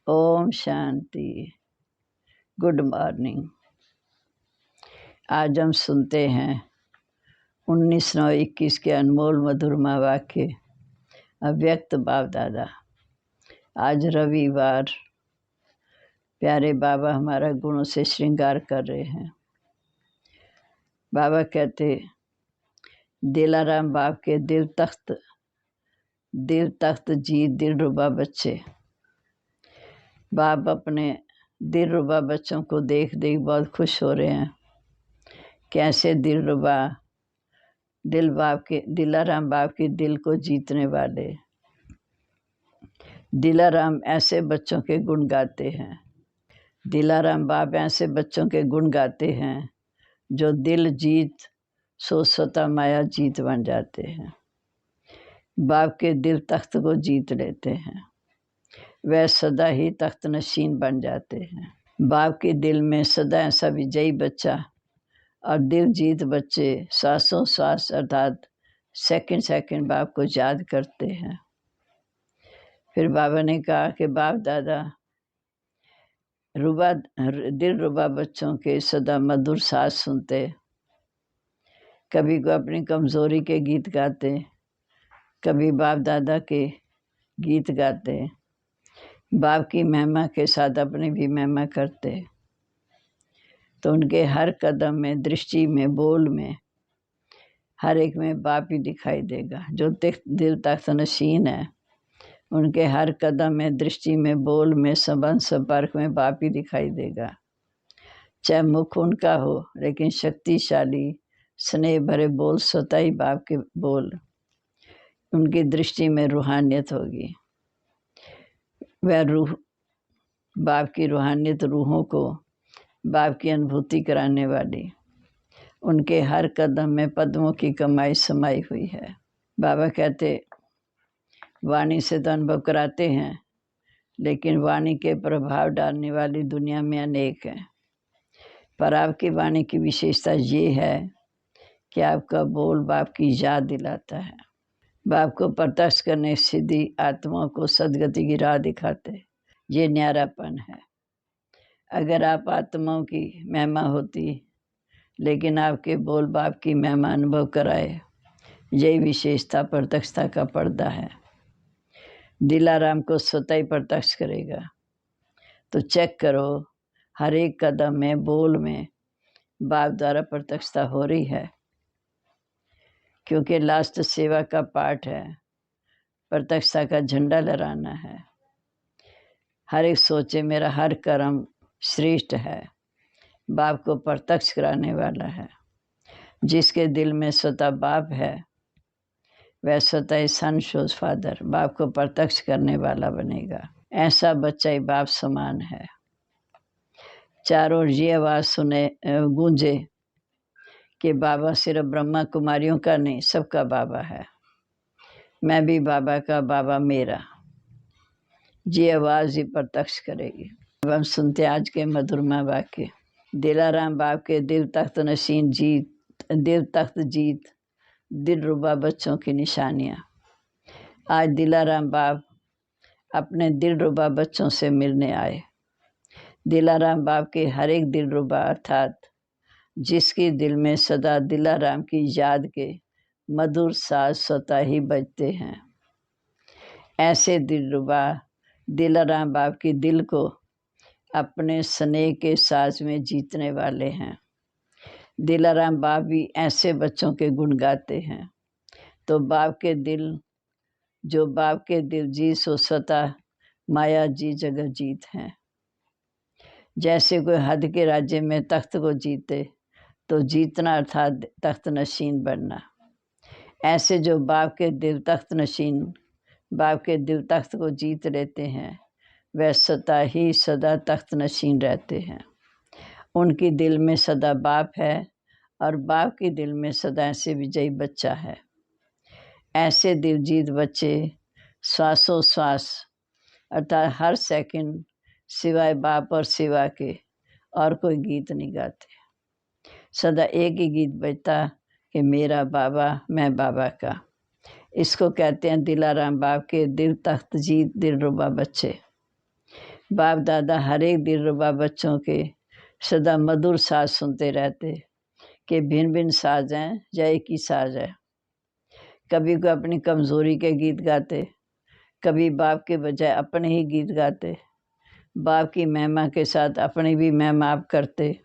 Om Shanti. Good morning. आज हम सुनते हैं 19/9/21 के अनमोल मधुरमा वाक्य अव्यक्त बाप दादा। आज रविवार, प्यारे बाबा हमारा गुणों से श्रृंगार कर रहे हैं। बाबा कहते, दिलाराम बाप के दिल तख्त जी दिलरुबा बच्चे। बाप अपने दिलरुबा बच्चों को देख बहुत खुश हो रहे हैं। कैसे दिलरुबा दिलाराम बाप के दिल को जीतने वाले। दिलाराम ऐसे बच्चों के गुण गाते हैं। दिलाराम बाप ऐसे बच्चों के गुण गाते हैं जो दिल जीत सो स्वतः माया जीत बन जाते हैं। बाप के दिल तख्त को जीत लेते हैं, वह सदा ही तख्त नशीन बन जाते हैं। बाप के दिल में सदा ऐसा विजयी बच्चा और दिल जीत बच्चे सांसों सांस अर्थात सेकंड बाप को याद करते हैं। फिर बाबा ने कहा कि बाप दादा दिलरुबा बच्चों के सदा मधुर साज सुनते, कभी को अपनी कमज़ोरी के गीत गाते, कभी बाप दादा के गीत गाते, बाप की महिमा के साथ अपनी भी महिमा करते। तो उनके हर कदम में, दृष्टि में, बोल में, हर एक में बाप ही दिखाई देगा। जो दिल तख्त नशीन है, उनके हर कदम में, दृष्टि में, बोल में, संबंध संपर्क में बाप ही दिखाई देगा। चाहे मुख उनका हो, लेकिन शक्तिशाली स्नेह भरे बोल स्वतः ही बाप के बोल। उनकी दृष्टि में रूहानियत होगी। वह रूह बाप की रूहानियत रूहों को बाप की अनुभूति कराने वाली। उनके हर कदम में पद्मों की कमाई समाई हुई है। बाबा कहते, वाणी से तो अनुभव कराते हैं, लेकिन वाणी के प्रभाव डालने वाली दुनिया में अनेक हैं। पर आपकी वाणी की विशेषता ये है कि आपका बोल बाप की याद दिलाता है। बाप को प्रत्यक्ष करने सीधी आत्माओं को सदगति की राह दिखाते। ये न्यारापन है। अगर आप आत्माओं की महिमा होती, लेकिन आपके बोल बाप की महिमा अनुभव कराए, यही विशेषता प्रत्यक्षता का पर्दा है। दिलाराम को स्वतः ही प्रत्यक्ष करेगा। तो चेक करो, हर एक कदम में, बोल में बाप द्वारा प्रत्यक्षता हो रही है, क्योंकि लास्ट सेवा का पाठ है, प्रत्यक्षता का झंडा लहराना है। हर एक सोचे मेरा हर कर्म श्रेष्ठ है, बाप को प्रत्यक्ष कराने वाला है। जिसके दिल में स्वतः बाप है, वह स्वतः ही सन शोज फादर, बाप को प्रत्यक्ष करने वाला बनेगा। ऐसा बच्चा ही बाप समान है। चारों ओर ये आवाज़ गूंजे कि बाबा सिर्फ ब्रह्मा कुमारियों का नहीं, सबका बाबा है। मैं भी बाबा का, बाबा मेरा। ये आवाज़ ही प्रत्यक्ष करेगी। अब हम सुनते आज के मधुरमा वाक्य। दिलाराम बाप के दिल तख्त नशीन दिल तख्त जीत दिलरुबा बच्चों की निशानियाँ। आज दिलाराम बाप अपने दिलरुबा बच्चों से मिलने आए। दिलाराम बाप के हर एक दिलरुबा अर्थात जिसके दिल में सदा दिलाराम की याद के मधुर साज स्वतः ही बजते हैं, ऐसे दिलरुबा दिलाराम बाप की दिल को अपने स्नेह के साज में जीतने वाले हैं। दिलाराम बाप भी ऐसे बच्चों के गुण गाते हैं। तो बाप के दिल, जो बाप के दिल जी सो स्वतः माया जी जगह जीत हैं। जैसे कोई हद के राज्य में तख्त को जीते, तो जीतना अर्थात तख्त नशीन बनना। ऐसे जो बाप के दिल तख्त नशीन, बाप के दिल तख्त को जीत लेते हैं, वह स्वतः ही सदा तख्त नशीन रहते हैं। उनकी दिल में सदा बाप है और बाप के दिल में सदा ऐसे विजयी बच्चा है। ऐसे दिल जीत बच्चे श्वासों श्वास अर्थात हर सेकंड सिवाय बाप और सिवा के और कोई गीत नहीं गाते। सदा एक ही गीत बजता कि मेरा बाबा, मैं बाबा का। इसको कहते हैं दिलाराम बाप के दिल तख्त जीत दिलरुबा बच्चे। बाप दादा हर एक दिलरुबा बच्चों के सदा मधुर साज सुनते रहते कि भिन्न भिन्न साज हैं या एक ही साज है। कभी को अपनी कमज़ोरी के गीत गाते, कभी बाप के बजाय अपने ही गीत गाते, बाप की महिमा के साथ अपनी भी महिमा आप करते।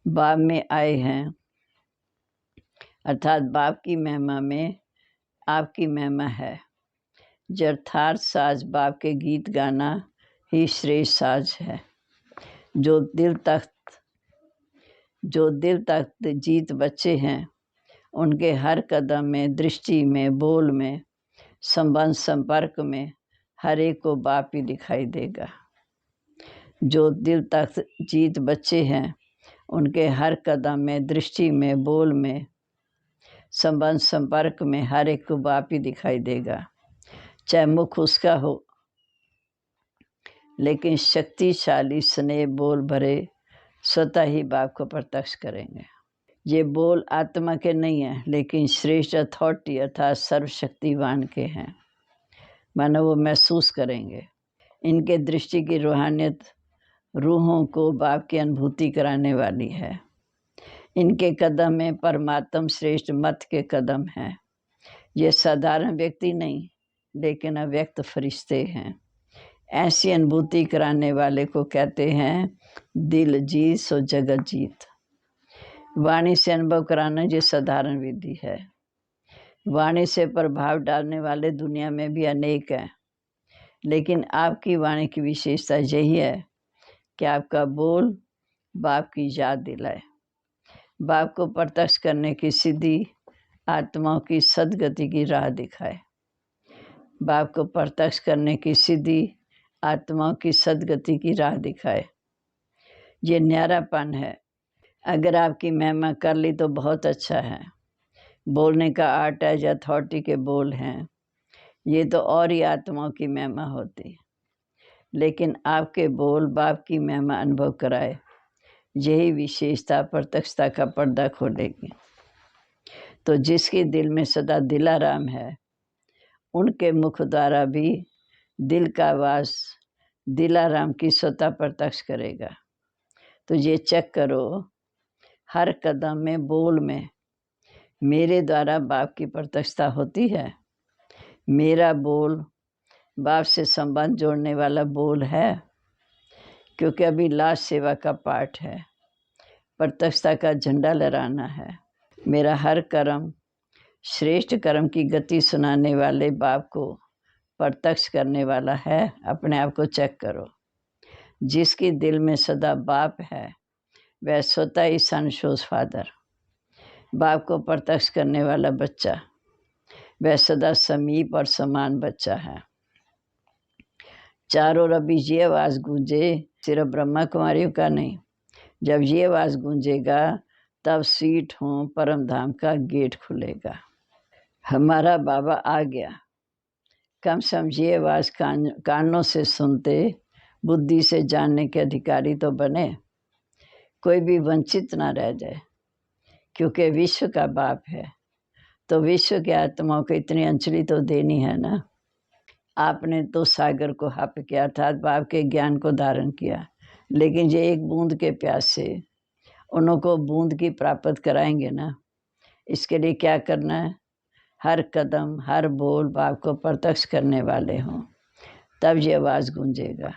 बाप में आए हैं अर्थात बाप की महिमा में आपकी महिमा है। यथार्थ साज बाप के गीत गाना ही श्रेष्ठ साज है। जो दिल तक जीत बच्चे हैं, उनके हर कदम में, दृष्टि में, बोल में, संबंध संपर्क में हर एक को बाप ही दिखाई देगा। जो दिल तक जीत बच्चे हैं, उनके हर कदम में, दृष्टि में, बोल में, संबंध संपर्क में हर एक को बाप ही दिखाई देगा। चाहे मुख उसका हो, लेकिन शक्तिशाली स्नेह बोल भरे स्वतः ही बाप को प्रत्यक्ष करेंगे। ये बोल आत्मा के नहीं हैं, लेकिन श्रेष्ठ अथॉरिटी अर्थात सर्वशक्तिवान के हैं। मानो वो महसूस करेंगे। इनके दृष्टि की रूहानियत रूहों को बाप की अनुभूति कराने वाली है। इनके कदम में परमात्म श्रेष्ठ मत के कदम हैं। ये साधारण व्यक्ति नहीं, लेकिन अव्यक्त फरिश्ते हैं। ऐसी अनुभूति कराने वाले को कहते हैं दिल जीत सो जगत जीत। वाणी से अनुभव कराना ये साधारण विधि है। वाणी से प्रभाव डालने वाले दुनिया में भी अनेक हैं, लेकिन आपकी वाणी की विशेषता यही है कि आपका बोल बाप की याद दिलाए, बाप को प्रत्यक्ष करने की सीधी आत्माओं की सदगति की राह दिखाए। बाप को प्रत्यक्ष करने की सीधी आत्माओं की सदगति की राह दिखाए। ये न्यारापन है। अगर आपकी महिमा कर ली तो बहुत अच्छा है। बोलने का आर्ट है या अथॉरिटी के बोल हैं, ये तो और ही आत्माओं की महिमा होती। लेकिन आपके बोल बाप की महिमा अनुभव कराए, यही विशेषता प्रत्यक्षता का पर्दा खोलेगी। तो जिसके दिल में सदा दिलाराम है, उनके मुख द्वारा भी दिल का वास दिलाराम की स्वतः प्रत्यक्ष करेगा। तो ये चेक करो, हर कदम में, बोल में मेरे द्वारा बाप की प्रत्यक्षता होती है। मेरा बोल बाप से संबंध जोड़ने वाला बोल है, क्योंकि अभी लास्ट सेवा का पाठ है, प्रत्यक्षता का झंडा लहराना है। मेरा हर कर्म श्रेष्ठ कर्म की गति सुनाने वाले बाप को प्रत्यक्ष करने वाला है। अपने आप को चेक करो। जिसके दिल में सदा बाप है, वह स्वतः ही सन शोज फादर। बाप को प्रत्यक्ष करने वाला बच्चा, वह सदा समीप और समान बच्चा है। चारों ओर अभी ये आवाज़ गूंजे, सिर्फ ब्रह्मा कुमारियों का नहीं। जब ये आवाज़ गूंजेगा, तब स्वीट होम परम धाम का गेट खुलेगा। हमारा बाबा आ गया। कम से कम ये आवाज़ कानों से सुनते, बुद्धि से जानने के अधिकारी तो बने। कोई भी वंचित ना रह जाए, क्योंकि विश्व का बाप है, तो विश्व के आत्माओं को इतनी अंजलि तो देनी है ना। आपने तो सागर को हप किया, अर्थात बाप के ज्ञान को धारण किया, लेकिन ये एक बूंद के प्यास से उनको बूंद की प्राप्त कराएंगे ना। इसके लिए क्या करना है? हर कदम, हर बोल बाप को प्रत्यक्ष करने वाले हों, तब ये आवाज़ गूंजेगा।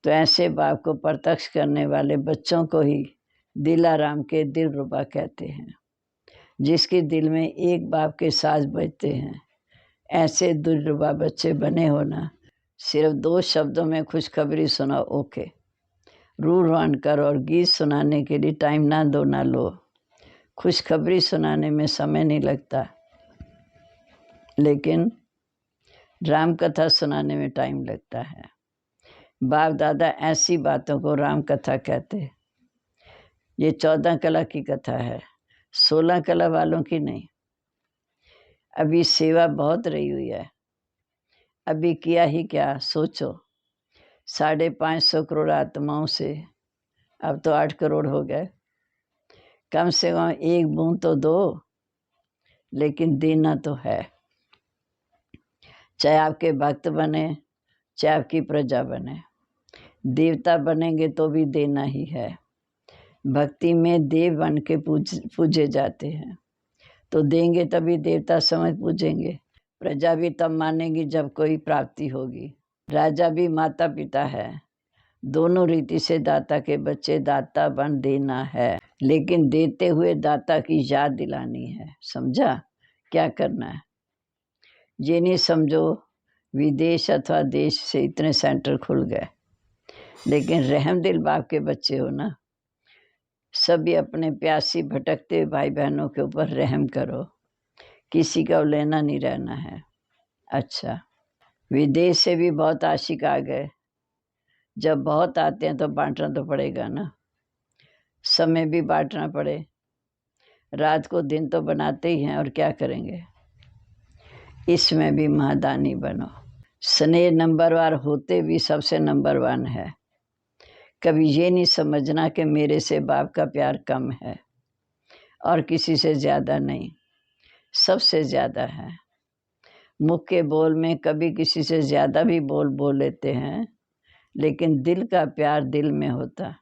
तो ऐसे बाप को प्रत्यक्ष करने वाले बच्चों को ही दिलाराम के दिलरुबा कहते हैं। जिसके दिल में एक बाप के साज बजते हैं, ऐसे दिलरुबा बच्चे बने हो ना। सिर्फ 2 शब्दों में खुशखबरी सुनाओ, ओके। रूह रोहन करो और गीत सुनाने के लिए टाइम ना दो ना लो। खुशखबरी सुनाने में समय नहीं लगता, लेकिन राम कथा सुनाने में टाइम लगता है। बाप दादा ऐसी बातों को राम कथा कहते। ये 14 कला की कथा है, 16 कला वालों की नहीं। अभी सेवा बहुत रही हुई है। अभी किया ही क्या, सोचो। 550 करोड़ आत्माओं से अब तो 8 करोड़ हो गए। कम से कम एक बूंद तो दो, लेकिन देना तो है। चाहे आपके भक्त बने, चाहे आपकी प्रजा बने। देवता बनेंगे तो भी देना ही है। भक्ति में देव बन के पूजे जाते हैं, तो देंगे तभी देवता समझ पूजेंगे। प्रजा भी तब मानेगी जब कोई प्राप्ति होगी। राजा भी माता पिता है, दोनों रीति से दाता के बच्चे दाता बन देना है, लेकिन देते हुए दाता की याद दिलानी है। समझा क्या करना है? ये नहीं समझो विदेश अथवा देश से इतने सेंटर खुल गए, लेकिन रहम दिल बाप के बच्चे हो ना, सभी अपने प्यासी भटकते भाई बहनों के ऊपर रहम करो, किसी का लेना नहीं रहना है। अच्छा, विदेश से भी बहुत आशिक आ गए, जब बहुत आते हैं तो बांटना तो पड़ेगा ना, समय भी बांटना पड़े। रात को दिन तो बनाते ही हैं, और क्या करेंगे। इसमें भी महादानी बनो। स्नेह नंबरवार होते भी सबसे नंबर 1 है। कभी ये नहीं समझना कि मेरे से बाप का प्यार कम है और किसी से ज़्यादा नहीं, सबसे ज़्यादा है। मुख के बोल में कभी किसी से ज़्यादा भी बोल लेते हैं, लेकिन दिल का प्यार दिल में होता।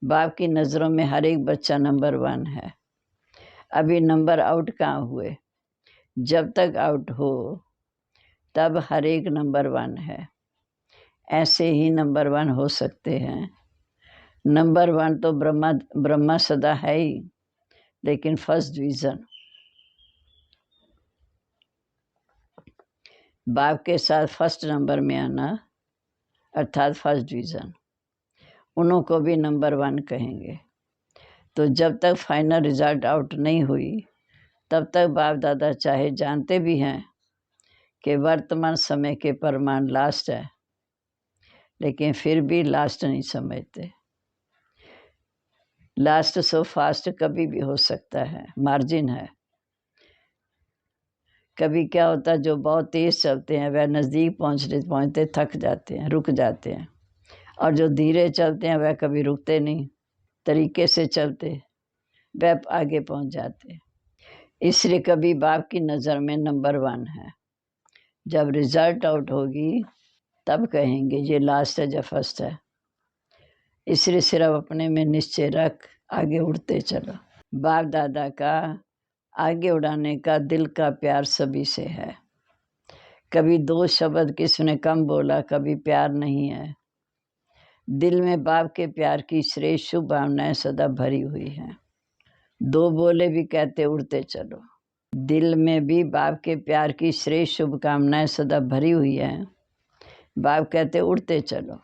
बाप की नज़रों में हर एक बच्चा नंबर 1 है। अभी नंबर आउट कहाँ हुए? जब तक आउट हो तब हर एक नंबर 1 है। ऐसे ही नंबर 1 हो सकते हैं। नंबर 1 तो ब्रह्मा सदा है ही, लेकिन फर्स्ट डिवीज़न बाप के साथ फर्स्ट नंबर में आना, अर्थात फर्स्ट डिवीज़न, उन्हों को भी नंबर 1 कहेंगे। तो जब तक फाइनल रिजल्ट आउट नहीं हुई, तब तक बाप दादा चाहे जानते भी हैं कि वर्तमान समय के प्रमाण लास्ट है, लेकिन फिर भी लास्ट नहीं समझते। लास्ट सो फास्ट कभी भी हो सकता है, मार्जिन है। कभी क्या होता है, जो बहुत तेज़ चलते हैं वह नज़दीक पहुँचते थक जाते हैं, रुक जाते हैं, और जो धीरे चलते हैं वह कभी रुकते नहीं, तरीके से चलते वह आगे पहुँच जाते। इसलिए कभी बाप की नज़र में नंबर 1 है। जब रिजल्ट आउट होगी तब कहेंगे ये लास्ट है या फर्स्ट है। इसलिए सिर्फ अपने में निश्चय रख, आगे उड़ते चलो। बाप दादा का आगे उड़ाने का दिल का प्यार सभी से है। कभी 2 शब्द किसने कम बोला, कभी प्यार नहीं है। दिल में बाप के प्यार की श्रेष्ठ शुभ भावनाएं सदा भरी हुई हैं। 2 बोले भी कहते उड़ते चलो। दिल में भी बाप के प्यार की श्रेष्ठ शुभकामनाएं सदा भरी हुई हैं। बाप कहते उड़ते चलो।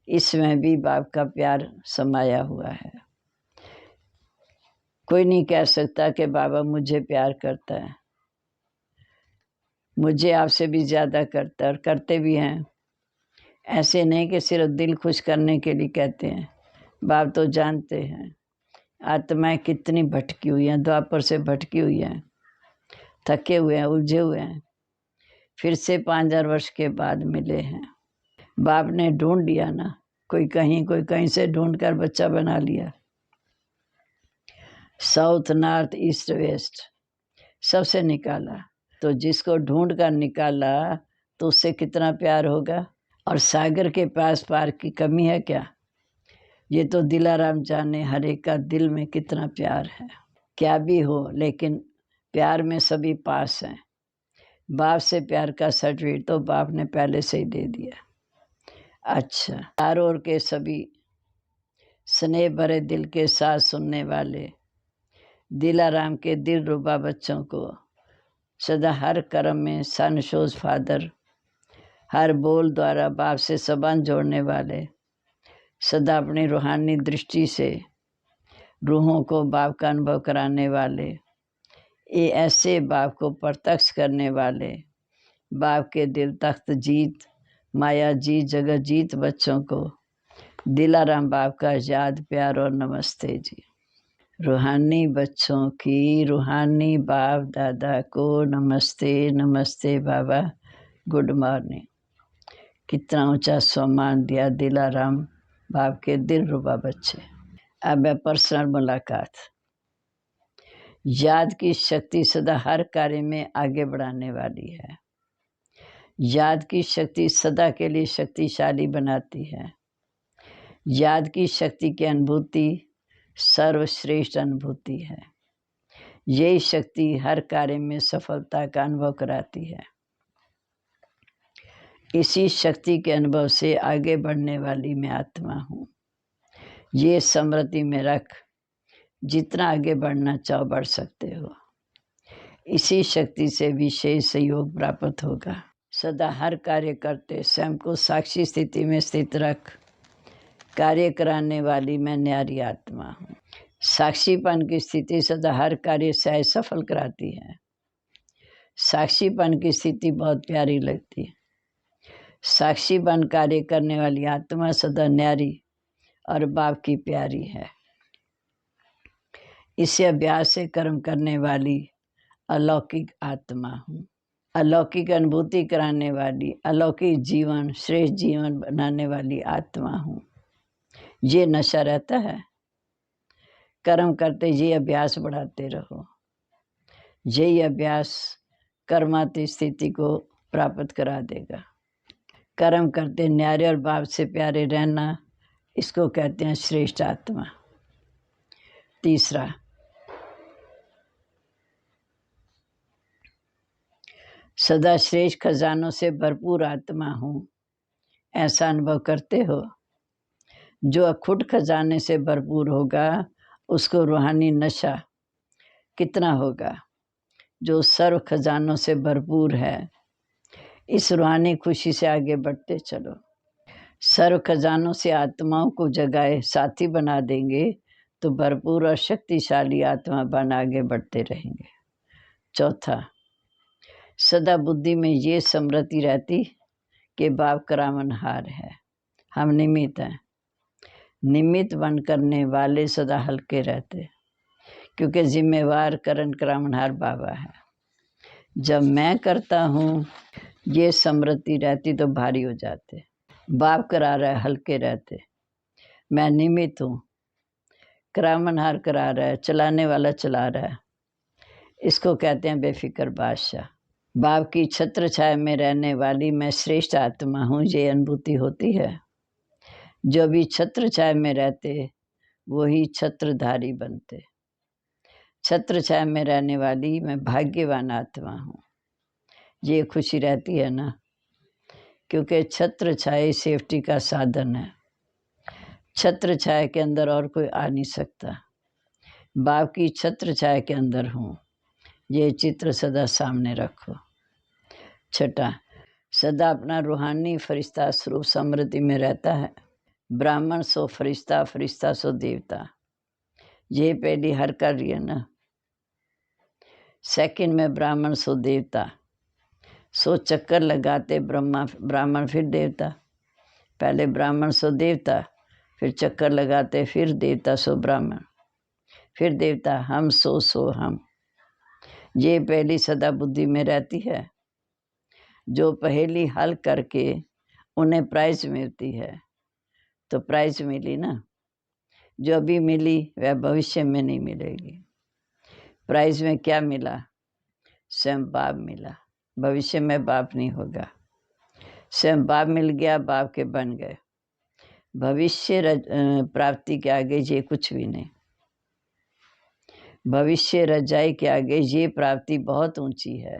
इसमें भी बाप का प्यार समाया हुआ है। कोई नहीं कह सकता कि बाबा मुझे प्यार करता है, मुझे आपसे भी ज़्यादा करता है, और करते भी हैं। ऐसे नहीं कि सिर्फ दिल खुश करने के लिए कहते हैं। बाप तो जानते हैं आत्माएं कितनी भटकी हुई हैं, द्वापर से भटकी हुई हैं, थके हुए हैं, उलझे हुए हैं, फिर से 5000 वर्ष के बाद मिले हैं। बाप ने ढूंढ लिया ना, कोई कहीं से ढूंढ कर बच्चा बना लिया। साउथ नॉर्थ ईस्ट वेस्ट सबसे निकाला। तो जिसको ढूंढ कर निकाला तो उससे कितना प्यार होगा। और सागर के पास पार की कमी है क्या? ये तो दिलाराम जाने हर एक का दिल में कितना प्यार है। क्या भी हो, लेकिन प्यार में सभी पास हैं। बाप से प्यार का सर्टिफिकेट तो बाप ने पहले से ही दे दिया। अच्छा, चारों ओर के सभी स्नेह भरे दिल के साथ सुनने वाले दिलाराम के दिल रुबा बच्चों को सदा हर कर्म में सनशोज फादर, हर बोल द्वारा बाप से संबंध जोड़ने वाले, सदा अपनी रूहानी दृष्टि से रूहों को बाप का अनुभव कराने वाले, ये ऐसे बाप को प्रत्यक्ष करने वाले, बाप के दिल तख्त जीत, माया जीत, जगत जीत बच्चों को दिलाराम बाप का याद, प्यार और नमस्ते जी। रूहानी बच्चों की रूहानी बाप दादा को नमस्ते। नमस्ते बाबा, गुड मॉर्निंग। कितना ऊंचा सम्मान दिया दिलाराम बाप के दिल रुबा बच्चे। अब है पर्सनल मुलाकात। याद की शक्ति सदा हर कार्य में आगे बढ़ाने वाली है। याद की शक्ति सदा के लिए शक्तिशाली बनाती है। याद की शक्ति की अनुभूति सर्वश्रेष्ठ अनुभूति है। यही शक्ति हर कार्य में सफलता का अनुभव कराती है। इसी शक्ति के अनुभव से आगे बढ़ने वाली मैं आत्मा हूँ। ये स्मृति में रख, जितना आगे बढ़ना चाहो बढ़ सकते हो। इसी शक्ति से विशेष सहयोग प्राप्त होगा। सदा हर कार्य करते स्वयं को साक्षी स्थिति में स्थित रख। कार्य कराने वाली मैं न्यारी आत्मा हूँ। साक्षीपन की स्थिति सदा हर कार्य सहज सफल कराती है। साक्षीपन की स्थिति बहुत प्यारी लगती है। साक्षीपन कार्य करने वाली आत्मा सदा न्यारी और बाप की प्यारी है। इसे अभ्यास से कर्म करने वाली अलौकिक आत्मा हूँ। अलौकिक अनुभूति कराने वाली, अलौकिक जीवन, श्रेष्ठ जीवन बनाने वाली आत्मा हूँ। ये नशा रहता है। कर्म करते ये अभ्यास बढ़ाते रहो। यही अभ्यास कर्माती स्थिति को प्राप्त करा देगा। कर्म करते न्यारे और बाप से प्यारे रहना, इसको कहते हैं श्रेष्ठ आत्मा। तीसरा, सदा श्रेष्ठ खजानों से भरपूर आत्मा हूँ, ऐसा अनुभव करते हो। जो अखुट खजाने से भरपूर होगा उसको रूहानी नशा कितना होगा। जो सर्व खजानों से भरपूर है, इस रूहानी खुशी से आगे बढ़ते चलो। सर्व खजानों से आत्माओं को जगाए साथी बना देंगे तो भरपूर और शक्तिशाली आत्मा बन आगे बढ़ते रहेंगे। चौथा, सदा बुद्धि में ये स्मृति रहती कि बाप करावनहार है, हम निमित्त हैं। निमित्त बन करने वाले सदा हल्के रहते, क्योंकि जिम्मेवार करण करावनहार बाबा है। जब मैं करता हूँ ये स्मृति रहती तो भारी हो जाते। बाप करा रहा है, हल्के रहते। मैं निमित्त हूँ, करावनहार करा रहा है, चलाने वाला चला रहा है। इसको कहते हैं बेफिक्र बादशाह। बाप की छत्र छाया में रहने वाली मैं श्रेष्ठ आत्मा हूँ, ये अनुभूति होती है। जो भी छत्र छाया में रहते वही छत्रधारी बनते। छत्र छाया में रहने वाली मैं भाग्यवान आत्मा हूँ, ये खुशी रहती है ना, क्योंकि छत्र छाया सेफ्टी का साधन है। छत्र छाया के अंदर और कोई आ नहीं सकता। बाप की छत्र छाया के अंदर हूँ, ये चित्र सदा सामने रखो। छठा, सदा अपना रूहानी फरिश्ता स्वरूप समृद्धि में रहता है। ब्राह्मण सो फरिश्ता, फरिश्ता सो देवता। ये पहली हर कर रही है ना। सेकंड में ब्राह्मण सो देवता। सो चक्कर लगाते ब्राह्मण फिर देवता। पहले ब्राह्मण सो देवता, फिर चक्कर लगाते फिर देवता सो ब्राह्मण, फिर देवता। हम सो हम। ये पहली सदा बुद्धि में रहती है। जो पहेली हल करके उन्हें प्राइज मिलती है, तो प्राइज मिली ना। जो अभी मिली वह भविष्य में नहीं मिलेगी। प्राइज में क्या मिला? स्वयं बाप मिला। भविष्य में बाप नहीं होगा। स्वयं बाप मिल गया, बाप के बन गए। भविष्य प्राप्ति के आगे ये कुछ भी नहीं। भविष्य रजाई के आगे ये प्राप्ति बहुत ऊंची है।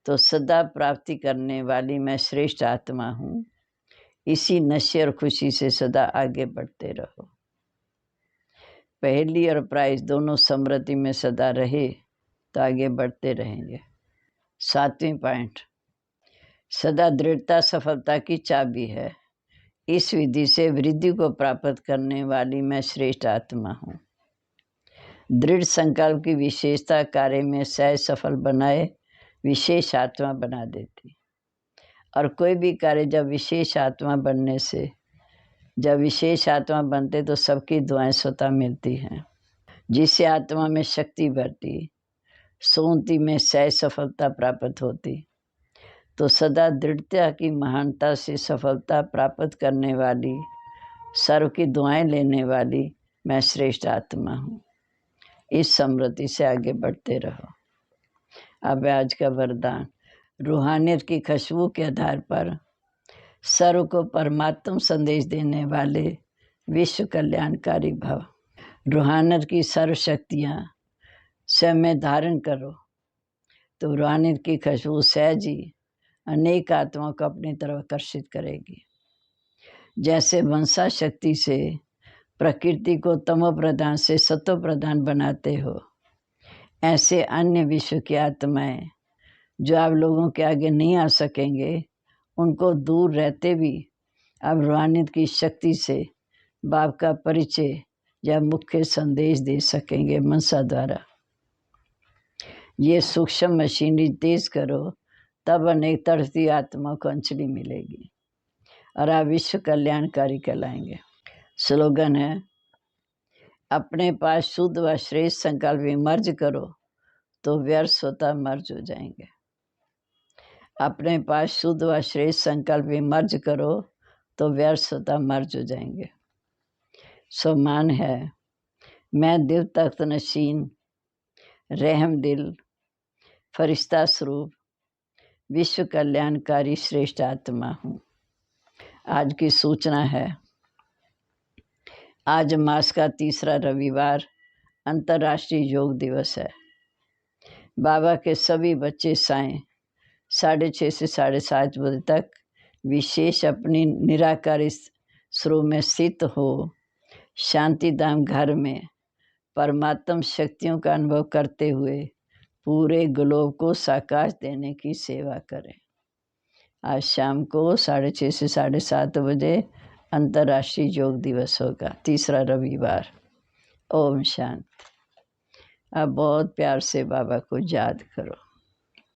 तो सदा प्राप्ति करने वाली मैं श्रेष्ठ आत्मा हूँ। इसी नशे और खुशी से सदा आगे बढ़ते रहो। पहेली और प्राइज दोनों समृद्धि में सदा रहे तो आगे बढ़ते रहेंगे। 7वें पॉइंट, सदा दृढ़ता सफलता की चाबी है। इस विधि से वृद्धि को प्राप्त करने वाली मैं श्रेष्ठ आत्मा हूँ। दृढ़ संकल्प की विशेषता कार्य में सहज सफल बनाए विशेष आत्मा बना देती। और कोई भी कार्य जब विशेष आत्मा बनने से, जब विशेष आत्मा बनते तो सबकी दुआएं स्वतः मिलती हैं। जिससे आत्मा में शक्ति बढ़ती, सोनती में सहज सफलता प्राप्त होती। तो सदा दृढ़ता की महानता से सफलता प्राप्त करने वाली, सर्व की दुआएं लेने वाली मैं श्रेष्ठ आत्मा हूँ। इस समृद्धि से आगे बढ़ते रहो। अब आज का वरदान, रूहानियत की खुशबू के आधार पर सर्व को परमात्म संदेश देने वाले विश्व कल्याणकारी भव। रूहानियत की सर्व शक्तियाँ स्वयं में धारण करो तो रूहानियत की खुशबू सहज ही अनेक आत्माओं को अपनी तरफ आकर्षित करेगी। जैसे वंशा शक्ति से प्रकृति को तमो प्रधान से सतो प्रधान बनाते हो, ऐसे अन्य विश्व की आत्माएं जो आप लोगों के आगे नहीं आ सकेंगे, उनको दूर रहते भी अब रूहानियत की शक्ति से बाप का परिचय या मुख्य संदेश दे सकेंगे मनसा द्वारा। ये सूक्ष्म मशीनरी तेज करो, तब अनेक तड़फती आत्मा को अंजलि मिलेगी और आप विश्व कल्याणकारी कहलाएंगे। स्लोगन है, अपने पास शुद्ध व श्रेष्ठ संकल्प विमर्ज करो तो व्यर्थ स्वतः मर्ज हो जाएंगे। अपने पास शुद्ध व श्रेष्ठ संकल्प विमर्ज करो तो व्यर्थ स्वतः मर्ज हो जाएंगे। सम्मान है, मैं दिल तख्त नशीन रहम दिल फरिश्ता स्वरूप विश्व कल्याणकारी श्रेष्ठ आत्मा हूँ। आज की सूचना है, आज मास का तीसरा रविवार अंतर्राष्ट्रीय योग दिवस है। बाबा के सभी बच्चे सायं 6:30 से 7:30 बजे तक विशेष अपनी निराकारी स्वरूप में स्थित हो शांतिधाम घर में परमात्म शक्तियों का अनुभव करते हुए पूरे ग्लोब को साकार देने की सेवा करें। आज शाम को 6:30 से 7:30 बजे अंतर्राष्ट्रीय योग दिवस होगा, तीसरा रविवार। ओम शांति। अब बहुत प्यार से बाबा को याद करो।